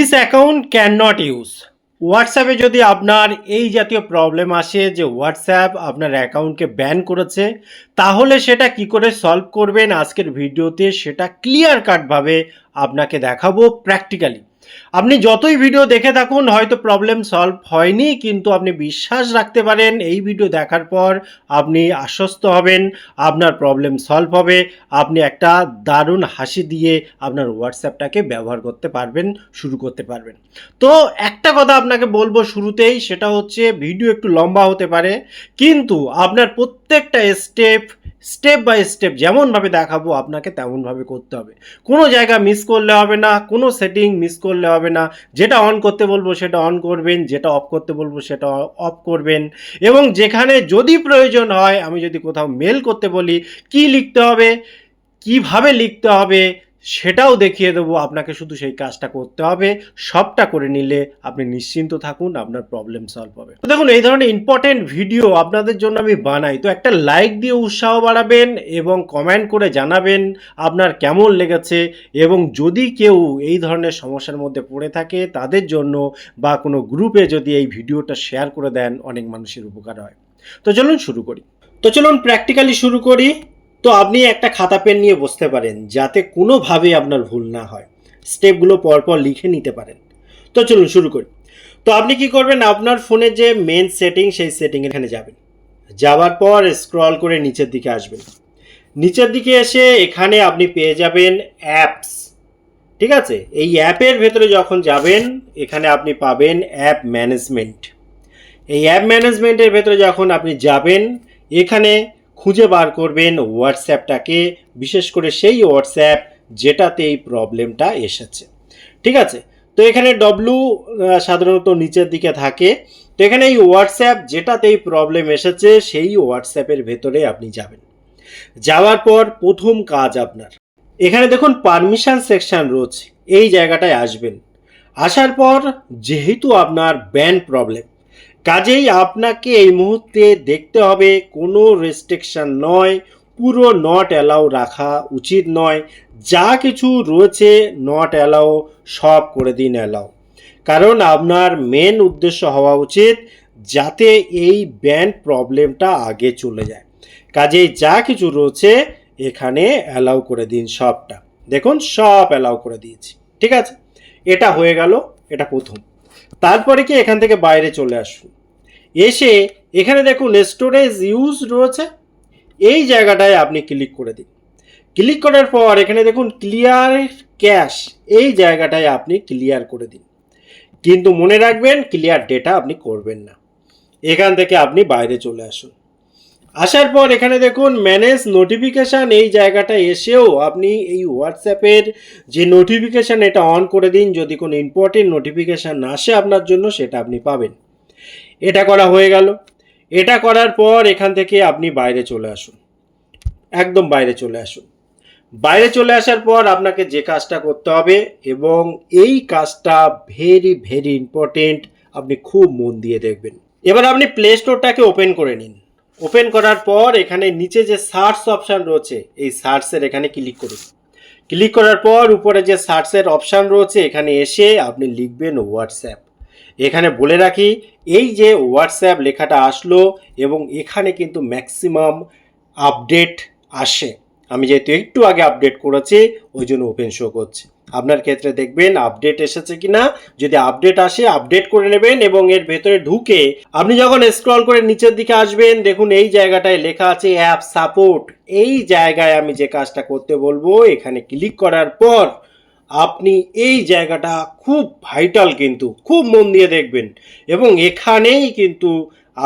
This account can not use. হোয়াটসঅ্যাপে যদি আপনার এই জাতীয় প্রবলেম আসে যে হোয়াটসঅ্যাপ আপনার অ্যাকাউন্টকে ব্যান করেছে, তাহলে সেটা কি করে সলভ করবেন আজকের ভিডিওতে সেটা ক্লিয়ার কাটভাবে আপনাকে দেখাবো প্র্যাকটিক্যালি। আপনি যতই ভিডিও দেখে থাকুন হয়তো প্রবলেম সলভ হয়নি, কিন্তু আপনি বিশ্বাস রাখতে পারেন এই ভিডিও দেখার পর আপনি আশ্বস্ত হবেন, আপনার প্রবলেম সলভ হবে, আপনি একটা দারুণ হাসি দিয়ে আপনার হোয়াটসঅ্যাপটাকে ব্যবহার করতে পারবেন, শুরু করতে পারবেন। তো একটা কথা আপনাকে বলবো শুরুতেই, সেটা হচ্ছে ভিডিও একটু লম্বা হতে পারে, কিন্তু আপনার প্রত্যেকটা স্টেপ বাই স্টেপ যেমনভাবে দেখাবো আপনাকে তেমনভাবে করতে হবে। কোনো জায়গা মিস করলে হবে না, কোনো সেটিং মিস করলে হবে না। যেটা অন করতে বলবো সেটা অন করবেন, যেটা অফ করতে বলবো সেটা অফ করবেন, এবং যেখানে যদি প্রয়োজন হয়, আমি যদি কোথাও মেল করতে বলি কি লিখতে হবে, কিভাবে লিখতে হবে সেটাও দেখিয়ে দেবো আপনাকে। শুধু সেই কাজটা করতে হবে, সবটা করে নিলে আপনি নিশ্চিন্ত থাকুন, আপনার প্রবলেম সলভ হবে। তো দেখুন, এই ধরনের ইম্পর্টেন্ট ভিডিও আপনাদের জন্য আমি বানাই, তো একটা লাইক দিয়ে উৎসাহ বাড়াবেন এবং কমেন্ট করে জানাবেন আপনার কেমন লেগেছে, এবং যদি কেউ এই ধরনের সমস্যার মধ্যে পড়ে থাকে তাদের জন্য বা কোনো গ্রুপে যদি এই ভিডিওটা শেয়ার করে দেন, অনেক মানুষের উপকার হয়। তো চলুন শুরু করি। তো চলুন প্র্যাকটিক্যালি শুরু করি। তো আপনি একটা খাতা পেন নিয়ে বসতে পারেন, যাতে কোনোভাবে আপনার ভুল না হয়, স্টেপগুলো পরপর লিখে নিতে পারেন। তো চলুন শুরু করি। তো আপনি কি করবেন, আপনার ফোনে যে মেন সেটিং সেই সেটিং এখানে যাবেন। যাওয়ার পর স্ক্রল করে নিচের দিকে আসবেন। নিচের দিকে এসে এখানে আপনি পেয়ে যাবেন অ্যাপস। ঠিক আছে, এই অ্যাপের ভেতরে যখন যাবেন এখানে আপনি পাবেন অ্যাপ ম্যানেজমেন্ট। এই অ্যাপ ম্যানেজমেন্টের ভেতরে যখন আপনি যাবেন, এখানে খুঁজে বার করবেন হোয়াটসঅ্যাপটাকে, বিশেষ করে সেই হোয়াটসঅ্যাপ যেটাতে এই প্রবলেমটা এসেছে। ঠিক আছে, তো এখানে ডব্লু সাধারণত নিচের দিকে থাকে। তো এখানে এই হোয়াটসঅ্যাপ যেটাতে এই প্রবলেম এসেছে সেই হোয়াটসঅ্যাপের ভেতরে আপনি যাবেন। যাওয়ার পর প্রথম কাজ আপনার, এখানে দেখুন পারমিশন সেকশন রয়েছে, এই জায়গাটায় আসবেন। আসার পর যেহেতু আপনার ব্যান প্রবলেম, কাজেই আপনাকে এই মুহূর্তে দেখতে হবে কোনো রেস্ট্রিকশন নয়, পুরো নট অ্যালাউ রাখা উচিত নয়, যা কিছু রয়েছে নট অ্যালাউ সব করে দিন অ্যালাউ। কারণ আপনার মেন উদ্দেশ্য হওয়া উচিত যাতে এই ব্যান প্রবলেমটা আগে চলে যায়। কাজেই যা কিছু রয়েছে এখানে অ্যালাউ করে দিন সবটা। দেখুন সব অ্যালাউ করে দিয়েছি। ঠিক আছে, এটা হয়ে গেল, এটা প্রথম। তারপরে কি এখান থেকে বাইরে চলে আসুন। এসে এখানে দেখুন স্টোরেজ ইউজ রয়েছে, এই জায়গাটায় আপনি ক্লিক করে দিন। ক্লিক করার পর এখানে দেখুন ক্লিয়ার ক্যাশ, এই জায়গাটায় আপনি ক্লিয়ার করে দিন। কিন্তু মনে রাখবেন ক্লিয়ার ডেটা আপনি করবেন না। এখান থেকে আপনি বাইরে চলে আসুন। আসার পর এখানে দেখুন ম্যানেজ নোটিফিকেশান, এই জায়গাটায় এসেও আপনি এই হোয়াটসঅ্যাপের যে নোটিফিকেশান এটা অন করে দিন। যদি কোনো ইম্পর্টেন্ট নোটিফিকেশান আসে আপনার জন্য সেটা আপনি পাবেন। এটা করা হয়ে গেল। এটা করার পর এখান থেকে আপনি বাইরে চলে আসুন, একদম বাইরে চলে আসুন। বাইরে চলে আসার পর আপনাকে যে কাজটা করতে হবে, এবং এই কাজটা ভেরি ভেরি ইম্পর্টেন্ট, আপনি খুব মন দিয়ে দেখবেন। এবার আপনি প্লে স্টোরটাকে ওপেন করে নিন। ওপেন করার পর এখানে নিচে যে সার্চ অপশান রয়েছে এই সার্চের এখানে ক্লিক করুন। ক্লিক করার পর উপরে যে সার্চের অপশান রয়েছে এখানে এসে আপনি লিখবেন হোয়াটসঅ্যাপ। এখানে বলে রাখি, এই যে হোয়াটসঅ্যাপ লেখাটা আসলো এবং এখানে কিন্তু ম্যাক্সিমাম আপডেট আসে। আমি যেহেতু একটু আগে আপডেট করেছি ওই জন্য ওপেন শো করছে। আপনার ক্ষেত্রে দেখবেন আপডেট এসেছে কিনা, যদি আপডেট আসে আপডেট করে নেবেন, এবং এর ভেতরে ঢুকে আপনি যখন স্ক্রল করে নিচের দিকে আসবেন দেখুন এই জায়গাটায় লেখা আছে অ্যাপ সাপোর্ট। এই জায়গায় আমি যে কাজটা করতে বলবো এখানে ক্লিক করার পর আপনি এই জায়গাটা খুব ভাইটাল, কিন্তু খুব মন দিয়ে দেখবেন, এবং এখানেই কিন্তু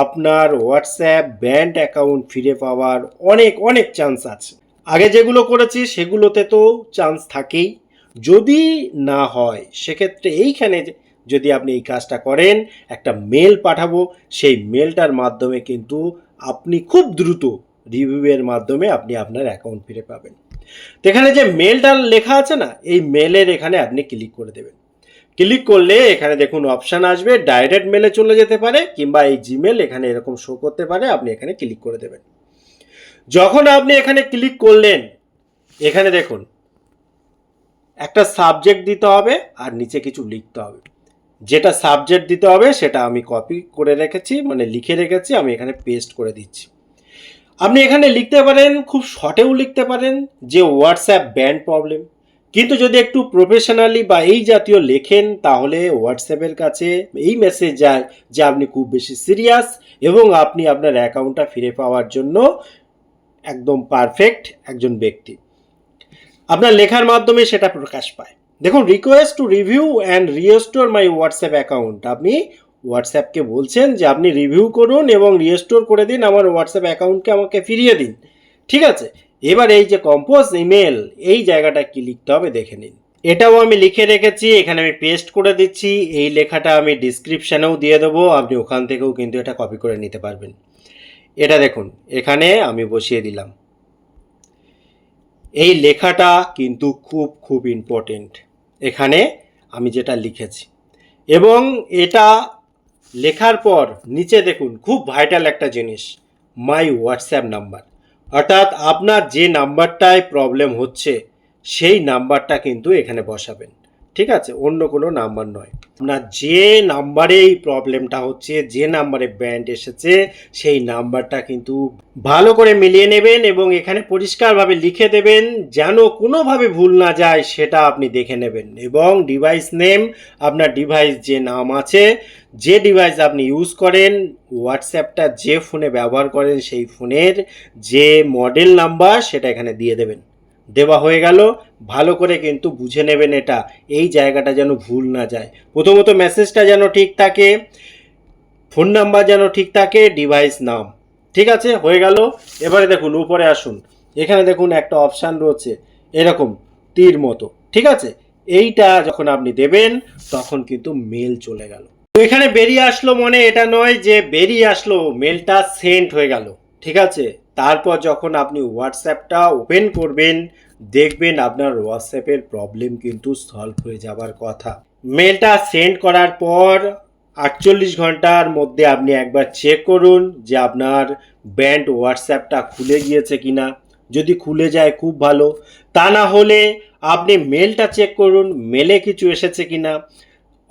আপনার হোয়াটসঅ্যাপ ব্যান্ড অ্যাকাউন্ট ফিরে পাওয়ার অনেক অনেক চান্স আছে। আগে যেগুলো করেছি সেগুলোতে তো চান্স থাকেই, যদি না হয় সেক্ষেত্রে এইখানে যদি আপনি এই কাজটা করেন, একটা মেল পাঠাবো, সেই মেলটার মাধ্যমে কিন্তু আপনি খুব দ্রুত রিভিউয়ের মাধ্যমে আপনি আপনার অ্যাকাউন্ট ফিরে পাবেন। তো এখানে যে মেলটা লেখা আছে না, এই মেলের এখানে আপনি ক্লিক করে দেবেন। ক্লিক করলে এখানে দেখুন অপশান আসবে, ডাইরেক্ট মেলে চলে যেতে পারে কিংবা এই জিমেল এখানে এরকম শো করতে পারে, আপনি এখানে ক্লিক করে দেবেন। যখন আপনি এখানে ক্লিক করলেন এখানে দেখুন একটা সাবজেক্ট দিতে হবে আর নিচে কিছু লিখতে হবে। যেটা সাবজেক্ট দিতে হবে সেটা আমি কপি করে রেখেছি, মানে লিখে রেখেছি, আমি এখানে পেস্ট করে দিচ্ছি। আপনি এখানে লিখতে পারেন, খুব শর্টেও লিখতে পারেন যে হোয়াটসঅ্যাপ ব্যান্ড প্রবলেম। কিন্তু যদি একটু প্রফেশনালি বা এই জাতীয় লেখেন তাহলে হোয়াটসঅ্যাপের কাছে এই মেসেজ যায় যে আপনি খুব বেশি সিরিয়াস এবং আপনি আপনার অ্যাকাউন্টটা ফিরে পাওয়ার জন্য একদম পারফেক্ট একজন ব্যক্তি। আপনার লেখার মাধ্যমে সেটা প্রকাশ পায়। দেখুন, request to review and restore my WhatsApp account. আপনি হোয়াটসঅ্যাপকে বলছেন যে আপনি রিভিউ করুন এবং রিস্টোর করে দিন আমার হোয়াটসঅ্যাপ অ্যাকাউন্টকে, আমাকে ফিরিয়ে দিন। ঠিক আছে, এবার এই যে কম্পোজ ইমেল, এই জায়গাটা কি লিখতে হবে দেখে নিন। এটাও আমি লিখে রেখেছি, এখানে আমি পেস্ট করে দিচ্ছি। এই লেখাটা আমি ডিসক্রিপশানেও দিয়ে দেবো, আপনি ওখান থেকেও কিন্তু এটা কপি করে নিতে পারবেন। এটা দেখুন, এখানে আমি বসিয়ে দিলাম। এই লেখাটা কিন্তু খুব খুব ইম্পর্টেন্ট, এখানে আমি যেটা লিখেছি। এবং এটা লেখার পর নিচে দেখুন, খুব ভাইটাল একটা জিনিস, মাই হোয়াটসঅ্যাপ নাম্বার। অর্থাৎ আপনার যে নাম্বারটায় প্রবলেম হচ্ছে সেই নাম্বারটা কিন্তু এখানে বসাবেন। ঠিক আছে, অন্য কোনো নাম্বার নয়। আপনার যে নাম্বারে এই প্রবলেমটা হচ্ছে, যে নাম্বারে ব্যান্ড এসেছে, সেই নাম্বারটা কিন্তু ভালো করে মিলিয়ে নেবেন এবং এখানে পরিষ্কারভাবে লিখে দেবেন, যেন কোনোভাবে ভুল না যায় সেটা আপনি দেখে নেবেন। এবং ডিভাইস নেম, আপনার ডিভাইস যে নাম আছে, যে ডিভাইস আপনি ইউজ করেন, হোয়াটসঅ্যাপটা যে ফোনে ব্যবহার করেন সেই ফোনের যে মডেল নাম্বার সেটা এখানে দিয়ে দেবেন। দেওয়া হয়ে গেল, ভালো করে কিন্তু বুঝে নেবেন এটা, এই জায়গাটা যেন ভুল না যায়। প্রথমত মেসেজটা যেন ঠিক থাকে, ফোন নাম্বার যেন ঠিক থাকে, ডিভাইস নাম। ঠিক আছে, হয়ে গেল। এবারে দেখুন উপরে আসুন, এখানে দেখুন একটা অপশান রয়েছে এরকম তীর মতো। ঠিক আছে, এইটা যখন আপনি দেবেন তখন কিন্তু মেল চলে গেল। তো এখানে বেরিয়ে আসলো, মনে এটা নয় যে বেরিয়ে আসলো, মেলটা সেন্ড হয়ে গেল। ঠিক আছে, তারপর যখন আপনি হোয়াটসঅ্যাপটা ওপেন করবেন দেখবেন আপনার হোয়াটসঅ্যাপের প্রবলেম কিন্তু সলভ হয়ে যাবার কথা। মেলটা সেন্ড করার পর 48 ঘন্টার মধ্যে আপনি একবার চেক করুন যে আপনার ব্যান্ড হোয়াটসঅ্যাপটা খুলে গিয়েছে কিনা। যদি খুলে যায় খুব ভালো, তা না হলে আপনি মেলটা চেক করুন মেলে কিছু এসেছে কিনা।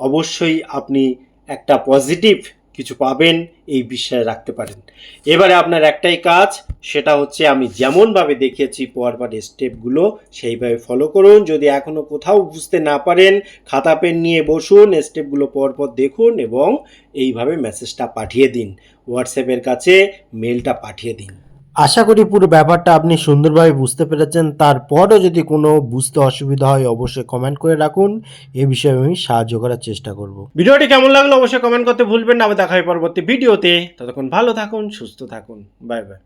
অবশ্যই আপনি একটা পজিটিভ কিছু পাবেন, এই বিশ্বাস রাখতে পারেন। এবারে আপনার একটাই কাজ, সেটা হচ্ছে আমি যেমনভাবে দেখিয়েছি পরপর স্টেপগুলো সেইভাবে ফলো করুন। যদি এখনও কোথাও বুঝতে না পারেন, খাতা পেন নিয়ে বসুন, স্টেপগুলো পরপর দেখুন এবং এইভাবে মেসেজটা পাঠিয়ে দিন, হোয়াটসঅ্যাপের কাছে মেলটা পাঠিয়ে দিন। আশা করি পুরো ব্যাপারটা আপনি সুন্দরভাবে বুঝতে পেরেছেন। তারপরও যদি কোনো বুঝতে অসুবিধা হয় অবশ্যই কমেন্ট করে রাখুন, এ বিষয়ে আমি সাহায্য করার চেষ্টা করব। ভিডিওটি কেমন লাগলো অবশ্যই কমেন্ট করতে ভুলবেন না। আবার দেখা হয় পরবর্তী ভিডিওতে, ততক্ষণ ভালো থাকুন, সুস্থ থাকুন, বাই বাই।